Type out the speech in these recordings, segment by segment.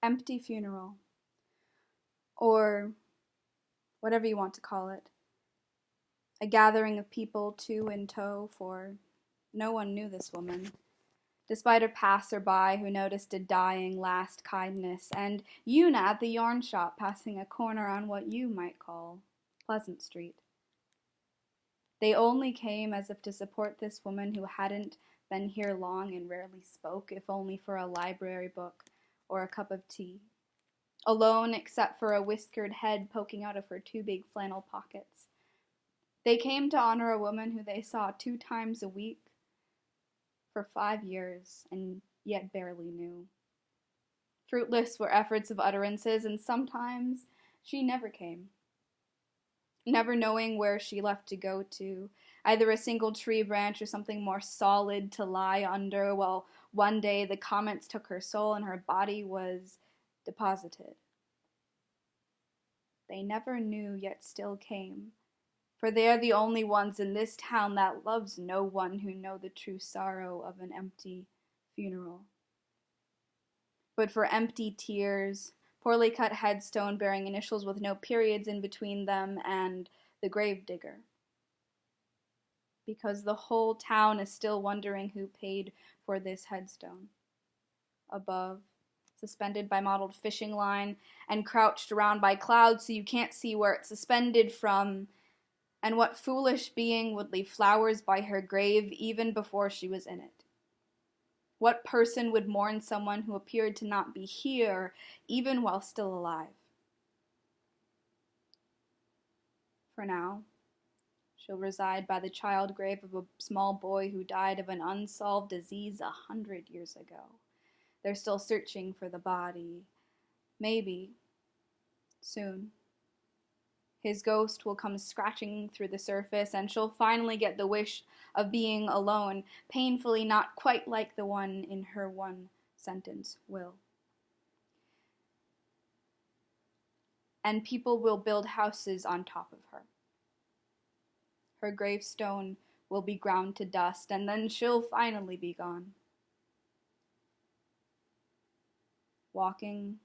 empty funeral, or whatever you want to call it. A gathering of people two in tow, for no one knew this woman, despite a passerby who noticed a dying last kindness, and Una at the yarn shop passing a corner on what you might call Pleasant Street. They only came as if to support this woman who hadn't been here long and rarely spoke, if only for a library book or a cup of tea. Alone except for a whiskered head poking out of her two big flannel pockets. They came to honor a woman who they saw 2 times a week for 5 years and yet barely knew. Fruitless were efforts of utterances, and sometimes she never came, never knowing where she left to go to, either a single tree branch or something more solid to lie under, while one day the comets took her soul and her body was deposited. They never knew, yet still came, for they are the only ones in this town that loves no one who know the true sorrow of an empty funeral. But for empty tears, poorly cut headstone bearing initials with no periods in between them, and the gravedigger. Because the whole town is still wondering who paid for this headstone. Above, suspended by mottled fishing line, and crouched around by clouds so you can't see where it's suspended from, and what foolish being would leave flowers by her grave even before she was in it? What person would mourn someone who appeared to not be here even while still alive? For now, she'll reside by the child grave of a small boy who died of an unsolved disease 100 years ago. They're still searching for the body. Maybe, soon, his ghost will come scratching through the surface, and she'll finally get the wish of being alone, painfully not quite like the one in her one-sentence will. And people will build houses on top of her. Her gravestone will be ground to dust, and then she'll finally be gone. Walking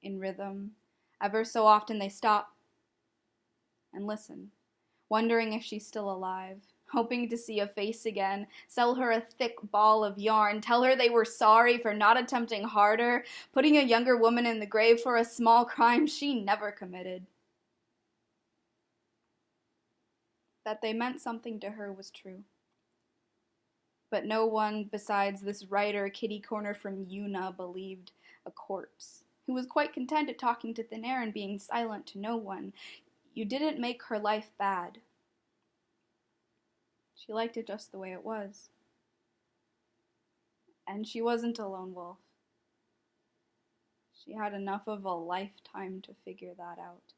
in rhythm, ever so often they stop and listen, wondering if she's still alive, hoping to see a face again, sell her a thick ball of yarn, tell her they were sorry for not attempting harder, putting a younger woman in the grave for a small crime she never committed. That they meant something to her was true. But no one besides this writer kitty corner from Una believed a corpse, who was quite content at talking to thin air and being silent to no one. You didn't make her life bad. She liked it just the way it was. And she wasn't a lone wolf. She had enough of a lifetime to figure that out.